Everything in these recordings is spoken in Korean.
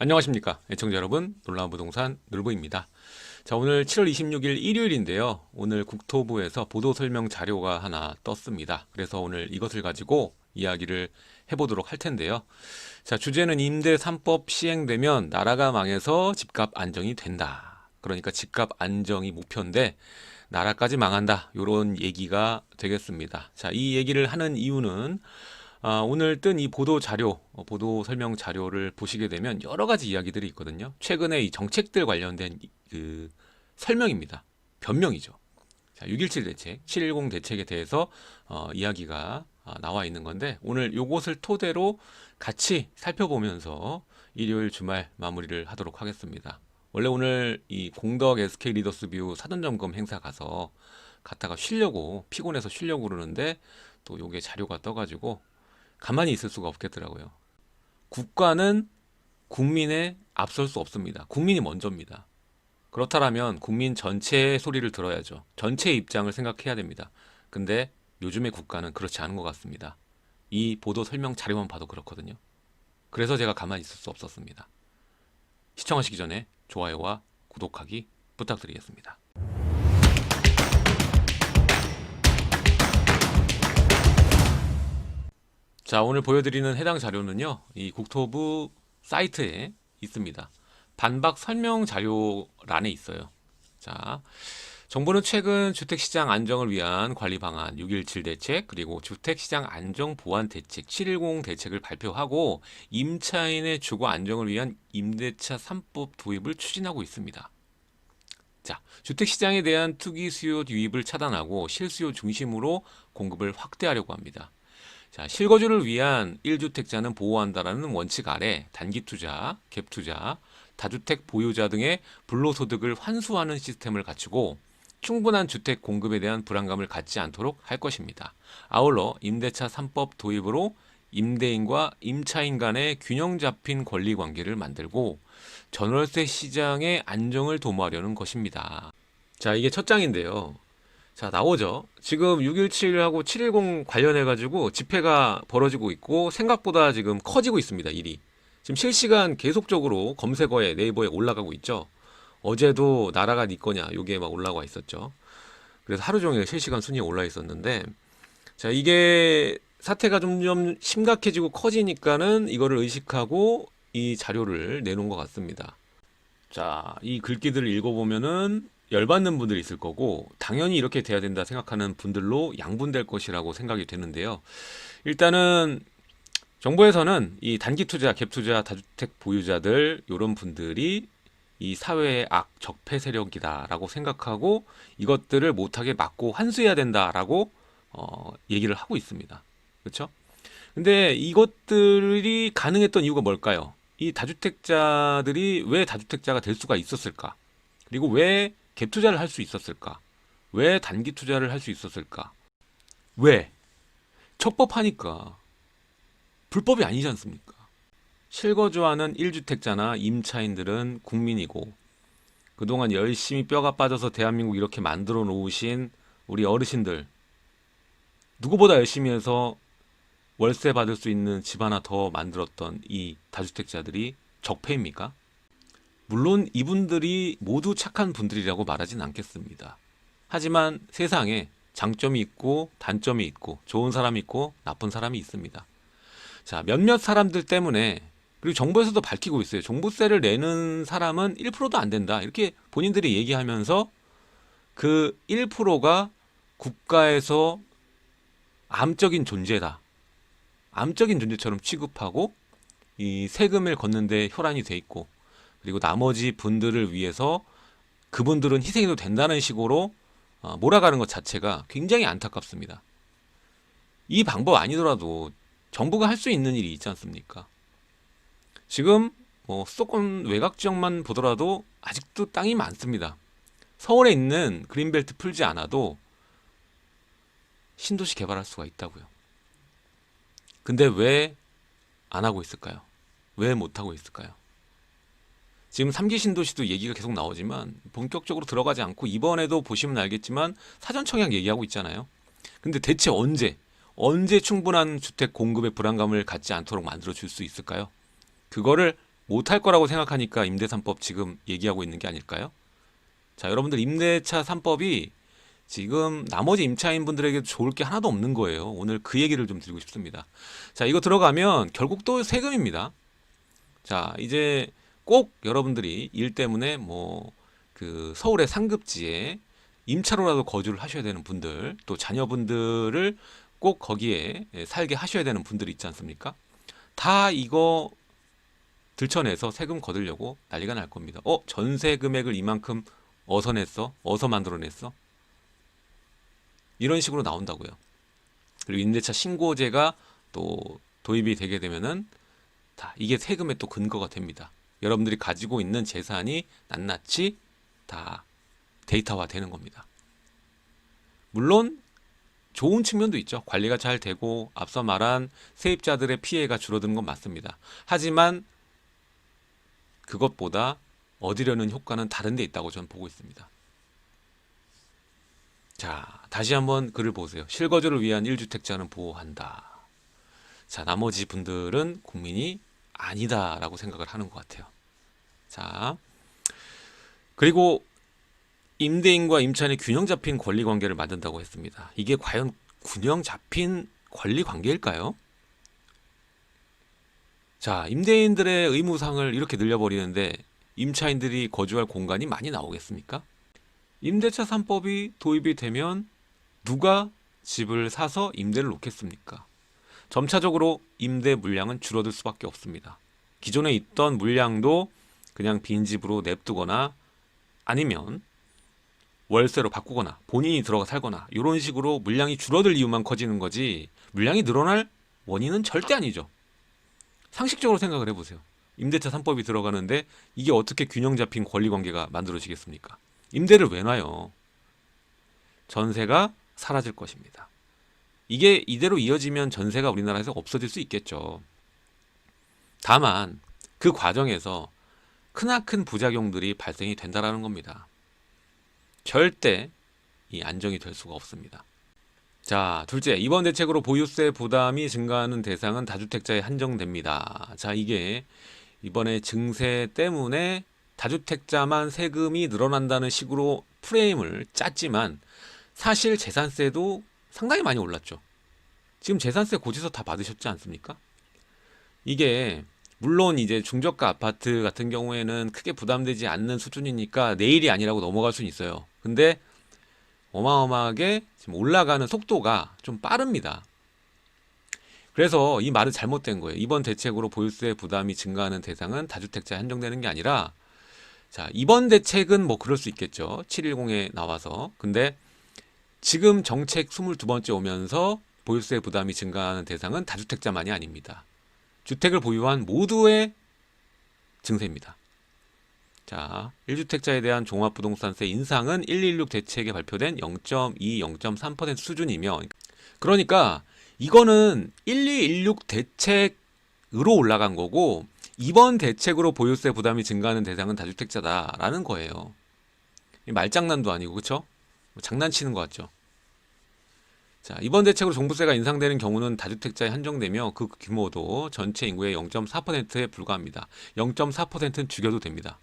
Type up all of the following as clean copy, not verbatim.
안녕하십니까 애청자 여러분, 놀라운 부동산 놀부입니다. 자, 오늘 7월 26일 일요일인데요. 오늘 국토부에서 보도 설명 자료가 하나 떴습니다. 그래서 오늘 이것을 가지고 이야기를 해보도록 할 텐데요. 자, 주제는 임대 3법 시행되면 나라가 망해서 집값 안정이 된다. 그러니까 집값 안정이 목표인데 나라까지 망한다, 이런 얘기가 되겠습니다. 자, 이 얘기를 하는 이유는 오늘 뜬 이 보도 자료, 보도 설명 자료를 보시게 되면 여러 가지 이야기들이 있거든요. 최근에 이 정책들 관련된 그 설명입니다. 변명이죠. 자, 6.17 대책, 7.10 대책에 대해서 이야기가 나와 있는 건데, 오늘 요것을 토대로 같이 살펴보면서 일요일 주말 마무리를 하도록 하겠습니다. 원래 오늘 이 공덕 SK 리더스 뷰 사전점검 행사 갔다가 쉬려고, 피곤해서 쉬려고 그러는데 또 요게 자료가 떠가지고 가만히 있을 수가 없겠더라고요. 국가는 국민에 앞설 수 없습니다. 국민이 먼저입니다. 그렇다면 국민 전체의 소리를 들어야죠. 전체의 입장을 생각해야 됩니다. 근데 요즘의 국가는 그렇지 않은 것 같습니다. 이 보도 설명 자료만 봐도 그렇거든요. 그래서 제가 가만히 있을 수 없었습니다. 시청하시기 전에 좋아요와 구독하기 부탁드리겠습니다. 자, 오늘 보여드리는 해당 자료는요, 이 국토부 사이트에 있습니다. 반박 설명 자료란에 있어요. 자, 정부는 최근 주택시장 안정을 위한 관리 방안 6.17 대책, 그리고 주택시장 안정 보완 대책 7.10 대책을 발표하고 임차인의 주거 안정을 위한 임대차 3법 도입을 추진하고 있습니다. 자, 주택시장에 대한 투기 수요 유입을 차단하고 실수요 중심으로 공급을 확대하려고 합니다. 자, 실거주를 위한 1주택자는 보호한다라는 원칙 아래 단기 투자, 갭 투자, 다주택 보유자 등의 불로소득을 환수하는 시스템을 갖추고 충분한 주택 공급에 대한 불안감을 갖지 않도록 할 것입니다. 아울러 임대차 3법 도입으로 임대인과 임차인 간의 균형 잡힌 권리 관계를 만들고 전월세 시장의 안정을 도모하려는 것입니다. 자, 이게 첫 장인데요. 자, 나오죠. 지금 6.17하고 7.10 관련해가지고 집회가 벌어지고 있고 생각보다 지금 커지고 있습니다, 일이. 지금 실시간 계속적으로 검색어에, 네이버에 올라가고 있죠. 어제도 나라가 네 거냐, 요게 막 올라와 있었죠. 그래서 하루 종일 실시간 순위에 올라 있었는데, 자, 이게 사태가 점점 심각해지고 커지니까는 이거를 의식하고 이 자료를 내놓은 것 같습니다. 자, 이 글귀들을 읽어보면은 열받는 분들이 있을 거고, 당연히 이렇게 돼야 된다 생각하는 분들로 양분될 것이라고 생각이 되는데요. 일단은 정부에서는 이 단기 투자, 갭 투자, 다주택 보유자들, 이런 분들이 이 사회의 악, 적폐 세력이다라고 생각하고 이것들을 못하게 막고 환수해야 된다라고 얘기를 하고 있습니다. 그렇죠? 근데 이것들이 가능했던 이유가 뭘까요? 이 다주택자들이 왜 다주택자가 될 수가 있었을까? 그리고 왜 갭 투자를 할 수 있었을까? 왜 단기 투자를 할 수 있었을까? 왜? 척법하니까. 불법이 아니지 않습니까? 실거주하는 1주택자나 임차인들은 국민이고, 그동안 열심히 뼈가 빠져서 대한민국 이렇게 만들어 놓으신 우리 어르신들, 누구보다 열심히 해서 월세 받을 수 있는 집 하나 더 만들었던 이 다주택자들이 적폐입니까? 물론 이분들이 모두 착한 분들이라고 말하진 않겠습니다. 하지만 세상에 장점이 있고 단점이 있고 좋은 사람이 있고 나쁜 사람이 있습니다. 자, 몇몇 사람들 때문에, 그리고 정부에서도 밝히고 있어요. 종부세를 내는 사람은 1%도 안 된다, 이렇게 본인들이 얘기하면서 그 1%가 국가에서 암적인 존재다, 암적인 존재처럼 취급하고 이 세금을 걷는데 혈안이 돼 있고, 그리고 나머지 분들을 위해서 그분들은 희생해도 된다는 식으로 몰아가는 것 자체가 굉장히 안타깝습니다. 이 방법 아니더라도 정부가 할 수 있는 일이 있지 않습니까? 지금 수도권 외곽 지역만 보더라도 아직도 땅이 많습니다. 서울에 있는 그린벨트 풀지 않아도 신도시 개발할 수가 있다고요. 근데 왜 안 하고 있을까요? 왜 못 하고 있을까요? 지금 3기 신도시도 얘기가 계속 나오지만 본격적으로 들어가지 않고, 이번에도 보시면 알겠지만 사전청약 얘기하고 있잖아요. 근데 대체 언제 충분한 주택 공급의 불안감을 갖지 않도록 만들어 줄 수 있을까요? 그거를 못할 거라고 생각하니까 임대 3법 지금 얘기하고 있는 게 아닐까요? 자, 여러분들 임대차 3법이 지금 나머지 임차인분들에게 좋을 게 하나도 없는 거예요. 오늘 그 얘기를 좀 드리고 싶습니다. 자, 이거 들어가면 결국 또 세금입니다. 자, 이제 꼭 여러분들이 일 때문에 뭐 그 서울의 상급지에 임차로라도 거주를 하셔야 되는 분들, 또 자녀분들을 꼭 거기에 살게 하셔야 되는 분들이 있지 않습니까? 다 이거 들춰내서 세금 거두려고 난리가 날 겁니다. 전세 금액을 이만큼 어서 냈어? 어서 만들어냈어? 이런 식으로 나온다고요. 그리고 임대차 신고제가 또 도입이 되게 되면은 다 이게 세금의 또 근거가 됩니다. 여러분들이 가지고 있는 재산이 낱낱이 다 데이터화 되는 겁니다. 물론 좋은 측면도 있죠. 관리가 잘 되고 앞서 말한 세입자들의 피해가 줄어드는 건 맞습니다. 하지만 그것보다 얻으려는 효과는 다른 데 있다고 저는 보고 있습니다. 자, 다시 한번 글을 보세요. 실거주를 위한 1주택자는 보호한다. 자, 나머지 분들은 국민이 아니다라고 생각을 하는 것 같아요. 자, 그리고 임대인과 임차인의 균형 잡힌 권리 관계를 만든다고 했습니다. 이게 과연 균형 잡힌 권리 관계일까요? 자, 임대인들의 의무상을 이렇게 늘려버리는데 임차인들이 거주할 공간이 많이 나오겠습니까? 임대차 3법이 도입이 되면 누가 집을 사서 임대를 놓겠습니까? 점차적으로 임대 물량은 줄어들 수밖에 없습니다. 기존에 있던 물량도 그냥 빈집으로 냅두거나 아니면 월세로 바꾸거나 본인이 들어가 살거나 이런 식으로 물량이 줄어들 이유만 커지는 거지 물량이 늘어날 원인은 절대 아니죠. 상식적으로 생각을 해보세요. 임대차 3법이 들어가는데 이게 어떻게 균형 잡힌 권리 관계가 만들어지겠습니까? 임대를 왜 놔요? 전세가 사라질 것입니다. 이게 이대로 이어지면 전세가 우리나라에서 없어질 수 있겠죠. 다만 그 과정에서 크나큰 부작용들이 발생이 된다라는 겁니다. 절대 이 안정이 될 수가 없습니다. 자, 둘째, 이번 대책으로 보유세 부담이 증가하는 대상은 다주택자에 한정됩니다. 자, 이게 이번에 증세 때문에 다주택자만 세금이 늘어난다는 식으로 프레임을 짰지만 사실 재산세도 상당히 많이 올랐죠. 지금 재산세 고지서 다 받으셨지 않습니까? 이게 물론 이제 중저가 아파트 같은 경우에는 크게 부담되지 않는 수준이니까 내일이 아니라고 넘어갈 수는 있어요. 근데 어마어마하게 지금 올라가는 속도가 좀 빠릅니다. 그래서 이 말은 잘못된 거예요. 이번 대책으로 보유세 부담이 증가하는 대상은 다주택자에 한정되는 게 아니라 자, 이번 대책은 뭐 그럴 수 있겠죠. 710에 나와서. 근데 지금 정책 22번째 오면서 보유세 부담이 증가하는 대상은 다주택자만이 아닙니다. 주택을 보유한 모두의 증세입니다. 자, 1주택자에 대한 종합부동산세 인상은 116 대책에 발표된 0.2, 0.3% 수준이며 그러니까 이거는 1216 대책으로 올라간 거고 이번 대책으로 보유세 부담이 증가하는 대상은 다주택자다라는 거예요. 말장난도 아니고 그렇죠? 장난치는 것 같죠? 자, 이번 대책으로 종부세가 인상되는 경우는 다주택자에 한정되며 그 규모도 전체 인구의 0.4%에 불과합니다. 0.4%는 죽여도 됩니다.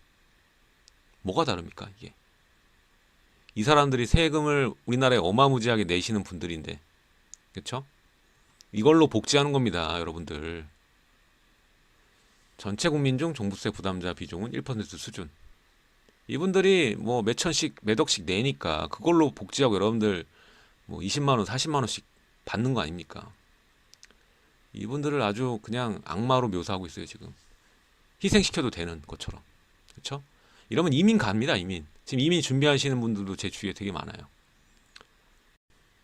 뭐가 다릅니까, 이게? 이 사람들이 세금을 우리나라에 어마무지하게 내시는 분들인데, 그렇죠? 이걸로 복지하는 겁니다, 여러분들. 전체 국민 중 종부세 부담자 비중은 1% 수준. 이분들이 뭐 몇 천씩, 몇 억씩 내니까 그걸로 복지하고 여러분들 뭐 20만 원, 40만 원씩 받는 거 아닙니까? 이분들을 아주 그냥 악마로 묘사하고 있어요, 지금. 희생시켜도 되는 것처럼. 그렇죠? 이러면 이민 갑니다, 이민. 지금 이민 준비하시는 분들도 제 주위에 되게 많아요.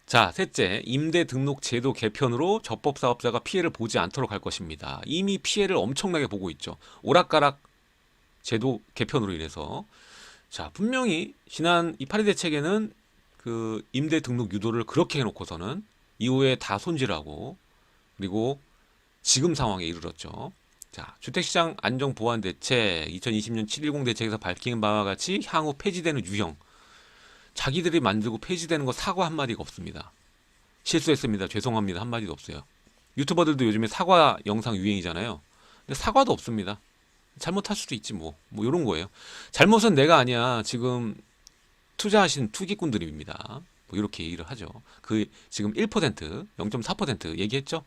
자, 셋째, 임대 등록 제도 개편으로 접법 사업자가 피해를 보지 않도록 할 것입니다. 이미 피해를 엄청나게 보고 있죠. 오락가락 제도 개편으로 인해서. 자, 분명히 지난 이 8.2 대책에는 그 임대 등록 유도를 그렇게 해놓고서는 이후에 다 손질하고 그리고 지금 상황에 이르렀죠. 자, 주택시장 안정 보완 대책 2020년 710 대책에서 밝힌 바와 같이 향후 폐지되는 유형 자기들이 만들고 폐지되는 거 사과 한마디가 없습니다. 실수했습니다. 죄송합니다. 한마디도 없어요. 유튜버들도 요즘에 사과 영상 유행이잖아요. 근데 사과도 없습니다. 잘못할 수도 있지 뭐 이런 거예요. 잘못은 내가 아니야. 지금 투자하신 투기꾼들입니다. 뭐 이렇게 얘기를 하죠. 그 지금 1%, 0.4% 얘기했죠.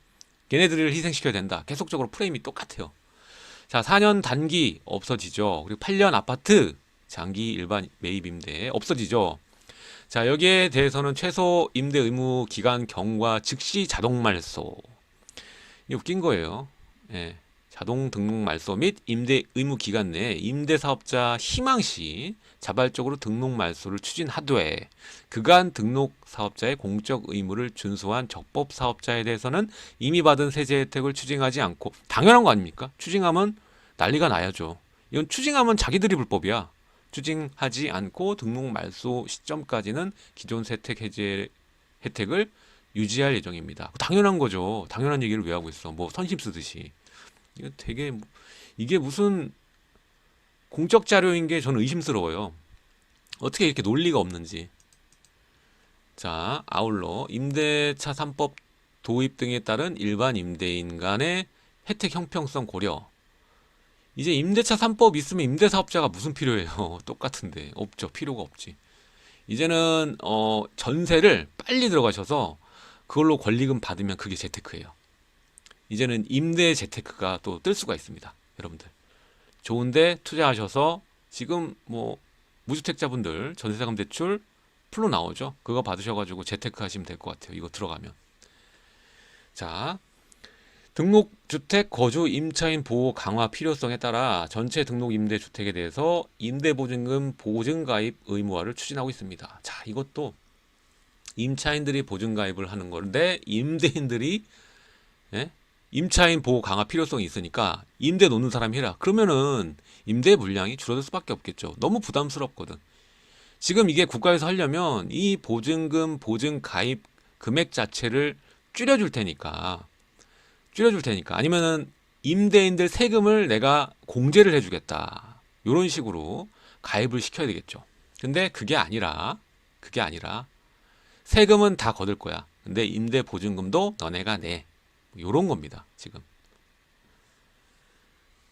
걔네들을 희생시켜야 된다. 계속적으로 프레임이 똑같아요. 자, 4년 단기 없어지죠. 그리고 8년 아파트 장기 일반 매입 임대 없어지죠. 자, 여기에 대해서는 최소 임대 의무 기간 경과 즉시 자동 말소. 이게 웃긴 거예요. 예. 자동 등록 말소 및 임대 의무 기간 내에 임대 사업자 희망시 자발적으로 등록 말소를 추진하되 그간 등록 사업자의 공적 의무를 준수한 적법 사업자에 대해서는 이미 받은 세제 혜택을 추징하지 않고 당연한 거 아닙니까? 추징하면 난리가 나야죠. 이건 추징하면 자기들이 불법이야. 추징하지 않고 등록 말소 시점까지는 기존 세택 해제 혜택을 유지할 예정입니다. 당연한 거죠. 당연한 얘기를 왜 하고 있어? 뭐 선심 쓰듯이. 이거 되게 이게 무슨 공적 자료인 게 저는 의심스러워요. 어떻게 이렇게 논리가 없는지. 자, 아울러 임대차 3법 도입 등에 따른 일반 임대인 간의 혜택 형평성 고려. 이제 임대차 3법 있으면 임대사업자가 무슨 필요해요? 똑같은데. 없죠. 필요가 없지. 이제는 전세를 빨리 들어가셔서 그걸로 권리금 받으면 그게 재테크예요. 이제는 임대 재테크가 또 뜰 수가 있습니다. 여러분들. 좋은데 투자하셔서 지금 뭐 무주택자분들 전세자금 대출 풀로 나오죠. 그거 받으셔가지고 재테크 하시면 될 것 같아요. 이거 들어가면. 자, 등록주택 거주 임차인 보호 강화 필요성에 따라 전체 등록 임대주택에 대해서 임대보증금 보증가입 의무화를 추진하고 있습니다. 자, 이것도 임차인들이 보증가입을 하는 건데 임대인들이 임차인 보호 강화 필요성이 있으니까 임대 놓는 사람이 해라. 그러면은 임대 물량이 줄어들 수밖에 없겠죠. 너무 부담스럽거든. 지금 이게 국가에서 하려면 이 보증금 보증 가입 금액 자체를 줄여줄 테니까 아니면은 임대인들 세금을 내가 공제를 해주겠다. 이런 식으로 가입을 시켜야 되겠죠. 근데 그게 아니라 세금은 다 거둘 거야. 근데 임대 보증금도 너네가 내. 요런 겁니다. 지금.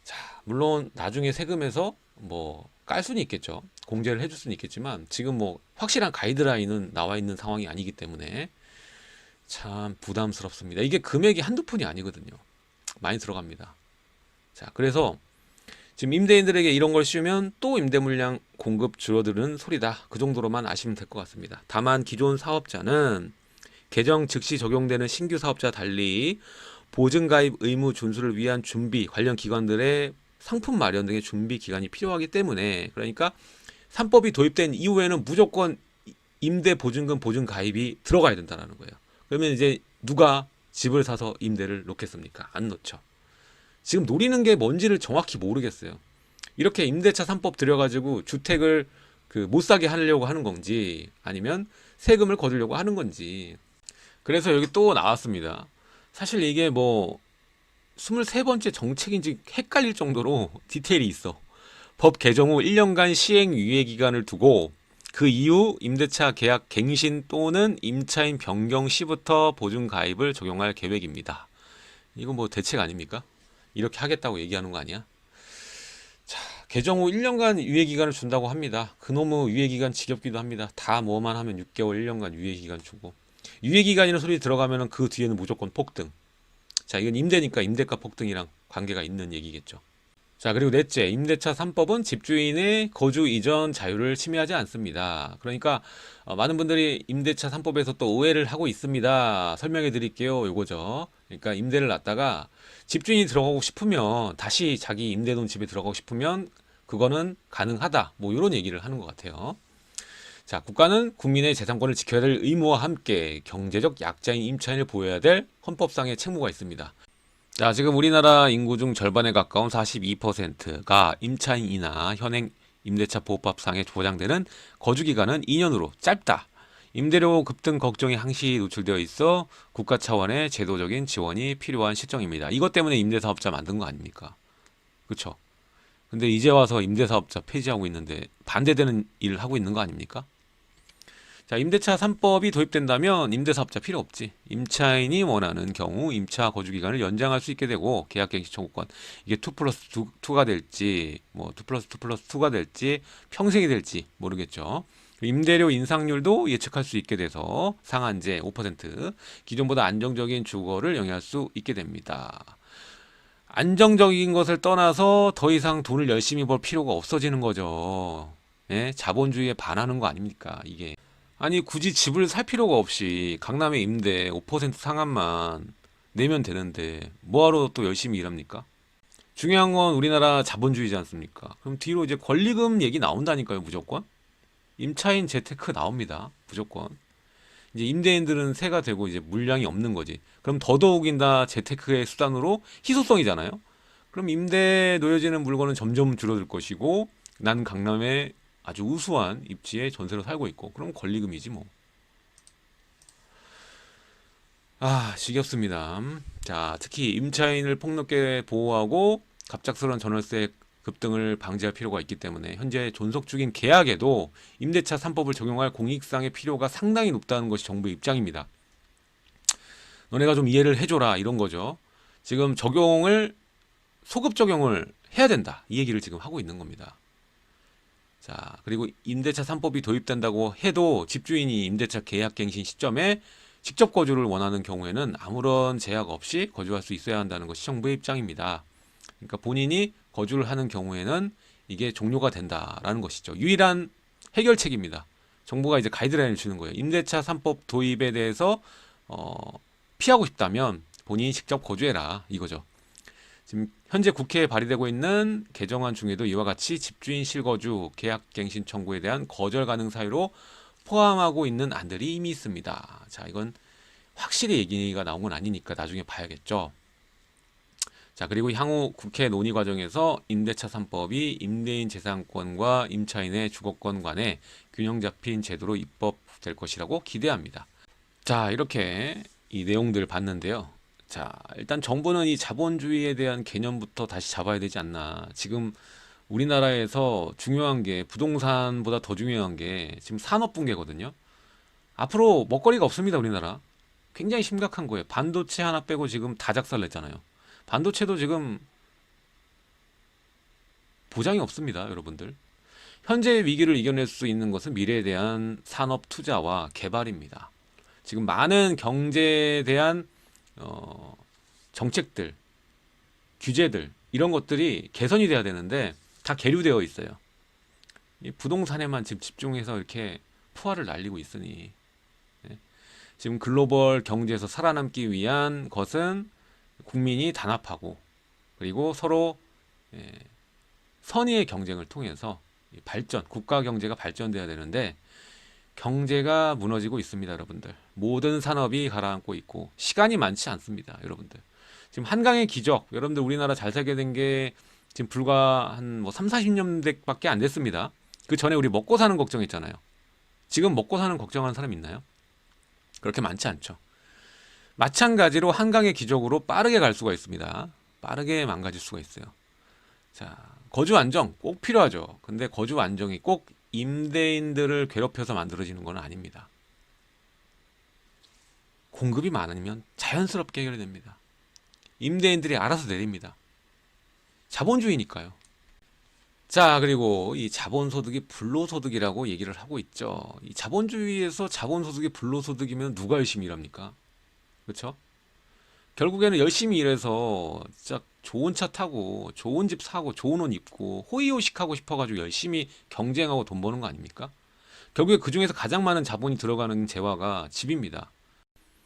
자, 물론 나중에 세금에서 뭐 깔 수는 있겠죠. 공제를 해줄 수는 있겠지만 지금 뭐 확실한 가이드라인은 나와 있는 상황이 아니기 때문에 참 부담스럽습니다. 이게 금액이 한두 푼이 아니거든요. 많이 들어갑니다. 자, 그래서 지금 임대인들에게 이런 걸 씌우면 또 임대 물량 공급 줄어드는 소리다. 그 정도로만 아시면 될 것 같습니다. 다만 기존 사업자는 개정 즉시 적용되는 신규 사업자 달리 보증가입 의무 준수를 위한 준비, 관련 기관들의 상품 마련 등의 준비 기간이 필요하기 때문에 그러니까 3법이 도입된 이후에는 무조건 임대 보증금 보증 가입이 들어가야 된다는 거예요. 그러면 이제 누가 집을 사서 임대를 놓겠습니까? 안 놓죠. 지금 노리는 게 뭔지를 정확히 모르겠어요. 이렇게 임대차 3법 들여가지고 주택을 못 사게 하려고 하는 건지 아니면 세금을 거두려고 하는 건지. 그래서 여기 또 나왔습니다. 사실 이게 뭐 23번째 정책인지 헷갈릴 정도로 디테일이 있어. 법 개정 후 1년간 시행 유예 기간을 두고 그 이후 임대차 계약 갱신 또는 임차인 변경 시부터 보증 가입을 적용할 계획입니다. 이거 뭐 대책 아닙니까? 이렇게 하겠다고 얘기하는 거 아니야? 자, 개정 후 1년간 유예 기간을 준다고 합니다. 그놈의 유예 기간 지겹기도 합니다. 다 뭐만 하면 6개월 1년간 유예 기간 주고 유예 기간이라는 소리 들어가면 그 뒤에는 무조건 폭등. 자, 이건 임대니까 임대가 폭등이랑 관계가 있는 얘기겠죠. 자, 그리고 넷째, 임대차 3법은 집주인의 거주 이전 자유를 침해하지 않습니다. 그러니까 많은 분들이 임대차 3법에서 또 오해를 하고 있습니다. 설명해 드릴게요. 요거죠. 그러니까 임대를 놨다가 집주인이 들어가고 싶으면 다시 자기 임대돈 집에 들어가고 싶으면 그거는 가능하다. 뭐 이런 얘기를 하는 것 같아요. 자, 국가는 국민의 재산권을 지켜야 될 의무와 함께 경제적 약자인 임차인을 보호해야 될 헌법상의 책무가 있습니다. 자, 지금 우리나라 인구 중 절반에 가까운 42%가 임차인이나 현행 임대차 보호법상에 보장되는 거주기간은 2년으로 짧다. 임대료 급등 걱정이 항시 노출되어 있어 국가 차원의 제도적인 지원이 필요한 시점입니다. 이것 때문에 임대사업자 만든 거 아닙니까? 그렇죠? 근데 이제 와서 임대사업자 폐지하고 있는데 반대되는 일을 하고 있는 거 아닙니까? 자, 임대차 3법이 도입된다면 임대사업자 필요 없지. 임차인이 원하는 경우 임차 거주기간을 연장할 수 있게 되고 계약갱신 청구권 이게 2 플러스 2가 될지 뭐 2 플러스 2 플러스 2가 될지 평생이 될지 모르겠죠. 임대료 인상률도 예측할 수 있게 돼서 상한제 5% 기존보다 안정적인 주거를 영위할 수 있게 됩니다. 안정적인 것을 떠나서 더 이상 돈을 열심히 벌 필요가 없어지는 거죠. 예? 자본주의에 반하는 거 아닙니까? 이게. 아니, 굳이 집을 살 필요가 없이 강남의 임대 5% 상한만 내면 되는데 뭐하러 또 열심히 일합니까? 중요한 건 우리나라 자본주의지 않습니까? 그럼 뒤로 이제 권리금 얘기 나온다니까요, 무조건. 임차인 재테크 나옵니다, 무조건. 이제 임대인들은 세가 되고 이제 물량이 없는 거지. 그럼 더더욱이나 재테크의 수단으로 희소성이잖아요. 그럼 임대에 놓여지는 물건은 점점 줄어들 것이고 난 강남에 아주 우수한 입지에 전세로 살고 있고 그럼 권리금이지 뭐. 아, 지겹습니다. 자, 특히 임차인을 폭넓게 보호하고 갑작스러운 전월세 급등을 방지할 필요가 있기 때문에 현재 존속 중인 계약에도 임대차 3법을 적용할 공익상의 필요가 상당히 높다는 것이 정부의 입장입니다. 너네가 좀 이해를 해줘라 이런 거죠. 지금 소급 적용을 해야 된다 이 얘기를 지금 하고 있는 겁니다. 자, 그리고 임대차 3법이 도입된다고 해도 집주인이 임대차 계약갱신 시점에 직접 거주를 원하는 경우에는 아무런 제약 없이 거주할 수 있어야 한다는 것이 정부의 입장입니다. 그러니까 본인이 거주를 하는 경우에는 이게 종료가 된다라는 것이죠. 유일한 해결책입니다. 정부가 이제 가이드라인을 주는 거예요. 임대차 3법 도입에 대해서 피하고 싶다면 본인이 직접 거주해라 이거죠. 지금 현재 국회에 발의되고 있는 개정안 중에도 이와 같이 집주인 실거주 계약갱신 청구에 대한 거절 가능 사유로 포함하고 있는 안들이 이미 있습니다. 자, 이건 확실히 얘기가 나온 건 아니니까 나중에 봐야겠죠. 자, 그리고 향후 국회 논의 과정에서 임대차 3법이 임대인 재산권과 임차인의 주거권 간에 균형 잡힌 제도로 입법될 것이라고 기대합니다. 자, 이렇게 이 내용들 봤는데요. 자, 일단 정부는 이 자본주의에 대한 개념부터 다시 잡아야 되지 않나. 지금 우리나라에서 중요한 게 부동산보다 더 중요한 게 지금 산업 붕괴거든요. 앞으로 먹거리가 없습니다, 우리나라. 굉장히 심각한 거예요. 반도체 하나 빼고 지금 다 작살냈잖아요. 반도체도 지금 보장이 없습니다, 여러분들. 현재의 위기를 이겨낼 수 있는 것은 미래에 대한 산업 투자와 개발입니다. 지금 많은 경제에 대한 정책들, 규제들 이런 것들이 개선이 돼야 되는데 다 계류되어 있어요. 이 부동산에만 지금 집중해서 이렇게 포화를 날리고 있으니 지금 글로벌 경제에서 살아남기 위한 것은 국민이 단합하고 그리고 서로 선의의 경쟁을 통해서 발전, 국가 경제가 발전돼야 되는데 경제가 무너지고 있습니다, 여러분들. 모든 산업이 가라앉고 있고 시간이 많지 않습니다, 여러분들. 지금 한강의 기적, 여러분들 우리나라 잘 살게 된 게 지금 불과 한 뭐 3, 40년대밖에 안 됐습니다. 그 전에 우리 먹고 사는 걱정했잖아요. 지금 먹고 사는 걱정하는 사람 있나요? 그렇게 많지 않죠. 마찬가지로 한강의 기적으로 빠르게 갈 수가 있습니다. 빠르게 망가질 수가 있어요. 자, 거주 안정 꼭 필요하죠. 근데 거주 안정이 꼭 임대인들을 괴롭혀서 만들어지는 건 아닙니다. 공급이 많으면 자연스럽게 해결됩니다. 임대인들이 알아서 내립니다. 자본주의니까요. 자, 그리고 이 자본소득이 불로소득이라고 얘기를 하고 있죠. 이 자본주의에서 자본소득이 불로소득이면 누가 열심히 일합니까? 그렇죠? 결국에는 열심히 일해서 진짜 좋은 차 타고 좋은 집 사고 좋은 옷 입고 호의호식하고 싶어가지고 열심히 경쟁하고 돈 버는 거 아닙니까? 결국에 그 중에서 가장 많은 자본이 들어가는 재화가 집입니다.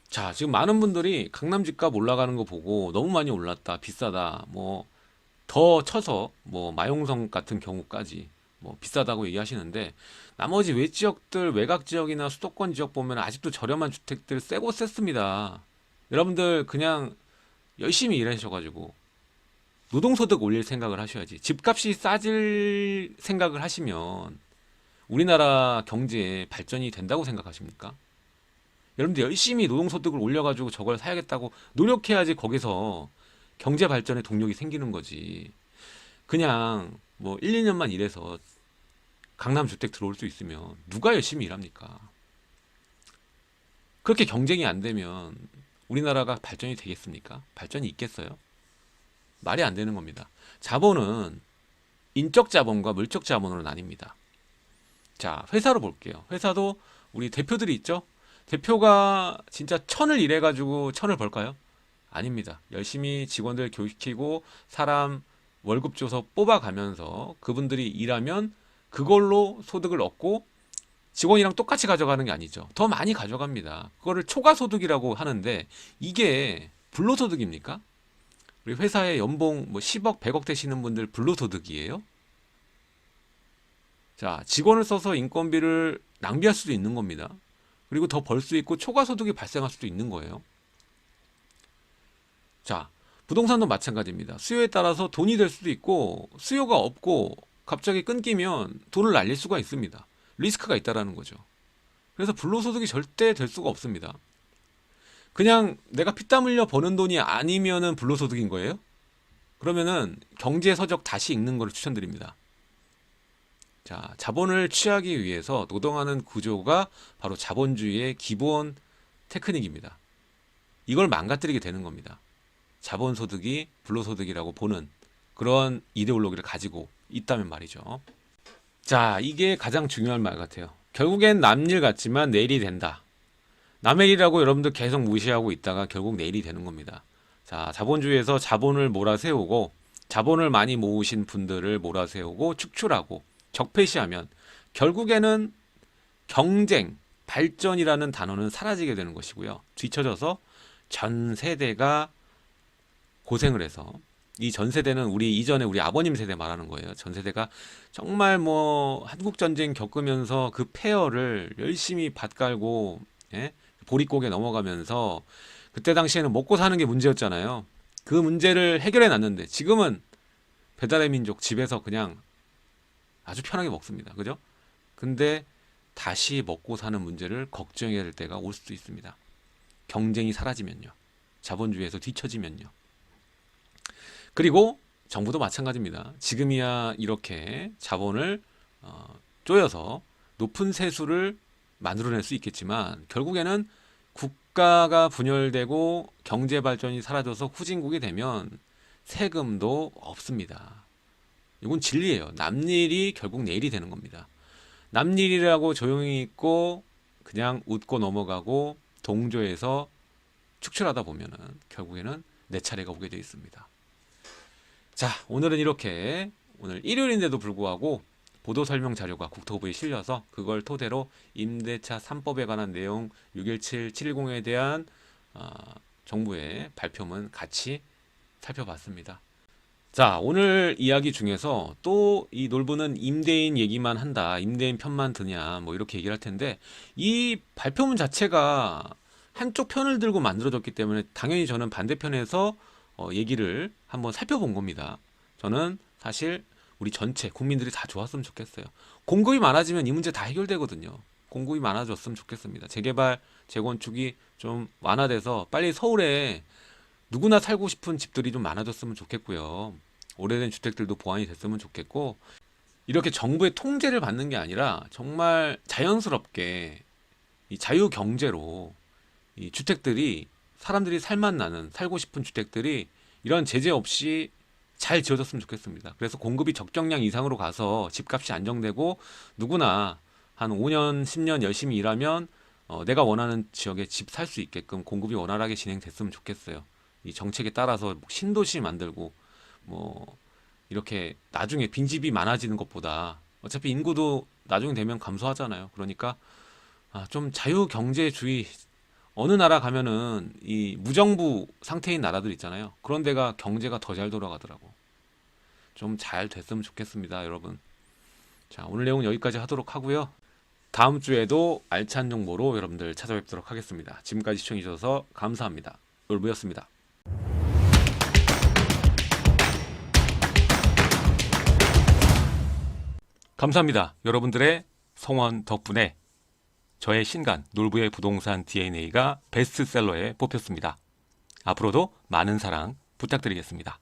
자, 지금 많은 분들이 강남 집값 올라가는 거 보고 너무 많이 올랐다, 비싸다, 뭐 더 쳐서 뭐 마용성 같은 경우까지 뭐 비싸다고 얘기하시는데 나머지 외지역들, 외곽 지역이나 수도권 지역 보면 아직도 저렴한 주택들 세고 셌습니다. 여러분들 그냥 열심히 일하셔가지고 노동소득 올릴 생각을 하셔야지. 집값이 싸질 생각을 하시면 우리나라 경제에 발전이 된다고 생각하십니까? 여러분들 열심히 노동소득을 올려가지고 저걸 사야겠다고 노력해야지 거기서 경제 발전의 동력이 생기는 거지. 그냥 뭐 1, 2년만 일해서 강남 주택 들어올 수 있으면 누가 열심히 일합니까? 그렇게 경쟁이 안 되면 우리나라가 발전이 되겠습니까? 발전이 있겠어요? 말이 안 되는 겁니다. 자본은 인적 자본과 물적 자본으로 나뉩니다. 자, 회사로 볼게요. 회사도 우리 대표들이 있죠? 대표가 진짜 천을 일해가지고 천을 벌까요? 아닙니다. 열심히 직원들 교육시키고 사람 월급 줘서 뽑아가면서 그분들이 일하면 그걸로 소득을 얻고 직원이랑 똑같이 가져가는 게 아니죠. 더 많이 가져갑니다. 그거를 초과소득이라고 하는데 이게 불로소득입니까? 우리 회사에 연봉 뭐 10억, 100억 되시는 분들 불로소득이에요? 자, 직원을 써서 인건비를 낭비할 수도 있는 겁니다. 그리고 더 벌 수 있고 초과소득이 발생할 수도 있는 거예요. 자, 부동산도 마찬가지입니다. 수요에 따라서 돈이 될 수도 있고 수요가 없고 갑자기 끊기면 돈을 날릴 수가 있습니다. 리스크가 있다라는 거죠. 그래서 불로소득이 절대 될 수가 없습니다. 그냥 내가 피땀 흘려 버는 돈이 아니면은 불로소득인 거예요? 그러면은 경제서적 다시 읽는 걸 추천드립니다. 자, 자본을 취하기 위해서 노동하는 구조가 바로 자본주의의 기본 테크닉입니다. 이걸 망가뜨리게 되는 겁니다. 자본소득이 불로소득이라고 보는 그런 이데올로기를 가지고 있다면 말이죠. 자, 이게 가장 중요한 말 같아요. 결국엔 남일 같지만 내일이 된다. 남의 일이라고 여러분들 계속 무시하고 있다가 결국 내일이 되는 겁니다. 자, 자본주의에서 자본을 몰아세우고 자본을 많이 모으신 분들을 몰아세우고 축출하고 적폐시하면 결국에는 경쟁, 발전이라는 단어는 사라지게 되는 것이고요. 뒤처져서 전 세대가 고생을 해서 이 전 세대는 우리 이전에 우리 아버님 세대 말하는 거예요. 전 세대가 정말 뭐 한국 전쟁 겪으면서 그 폐허를 열심히 밭갈고 예? 보릿고개 넘어가면서 그때 당시에는 먹고 사는 게 문제였잖아요. 그 문제를 해결해 놨는데 지금은 배달의 민족 집에서 그냥 아주 편하게 먹습니다. 그죠? 근데 다시 먹고 사는 문제를 걱정해야 될 때가 올 수도 있습니다. 경쟁이 사라지면요. 자본주의에서 뒤처지면요. 그리고 정부도 마찬가지입니다. 지금이야 이렇게 자본을 쪼여서 높은 세수를 만들어낼 수 있겠지만 결국에는 국가가 분열되고 경제 발전이 사라져서 후진국이 되면 세금도 없습니다. 이건 진리예요. 남일이 결국 내일이 되는 겁니다. 남일이라고 조용히 있고 그냥 웃고 넘어가고 동조해서 축출하다 보면은 결국에는 내 차례가 오게 되어 있습니다. 자, 오늘은 이렇게 오늘 일요일인데도 불구하고 보도 설명 자료가 국토부에 실려서 그걸 토대로 임대차 3법에 관한 내용 617, 710에 대한 정부의 발표문 같이 살펴봤습니다. 자, 오늘 이야기 중에서 또 이 놀부는 임대인 얘기만 한다, 임대인 편만 드냐 뭐 이렇게 얘기를 할 텐데 이 발표문 자체가 한쪽 편을 들고 만들어졌기 때문에 당연히 저는 반대편에서 얘기를 한번 살펴본 겁니다. 저는 사실 우리 전체 국민들이 다 좋았으면 좋겠어요. 공급이 많아지면 이 문제 다 해결되거든요. 공급이 많아졌으면 좋겠습니다. 재개발, 재건축이 좀 완화돼서 빨리 서울에 누구나 살고 싶은 집들이 좀 많아졌으면 좋겠고요. 오래된 주택들도 보완이 됐으면 좋겠고 이렇게 정부의 통제를 받는 게 아니라 정말 자연스럽게 이 자유경제로 이 주택들이 사람들이 살만 나는 살고 싶은 주택들이 이런 제재 없이 잘 지어졌으면 좋겠습니다. 그래서 공급이 적정량 이상으로 가서 집값이 안정되고 누구나 한 5년, 10년 열심히 일하면 내가 원하는 지역에 집 살 수 있게끔 공급이 원활하게 진행됐으면 좋겠어요. 이 정책에 따라서 신도시 만들고 뭐 이렇게 나중에 빈집이 많아지는 것보다 어차피 인구도 나중에 되면 감소하잖아요. 그러니까 좀 자유경제주의 어느 나라 가면은 이 무정부 상태인 나라들 있잖아요. 그런 데가 경제가 더 잘 돌아가더라고. 좀 잘 됐으면 좋겠습니다, 여러분. 자, 오늘 내용은 여기까지 하도록 하고요. 다음 주에도 알찬 정보로 여러분들 찾아뵙도록 하겠습니다. 지금까지 시청해 주셔서 감사합니다. 놀부였습니다. 감사합니다. 여러분들의 성원 덕분에 저의 신간 놀부의 부동산 DNA가 베스트셀러에 뽑혔습니다. 앞으로도 많은 사랑 부탁드리겠습니다.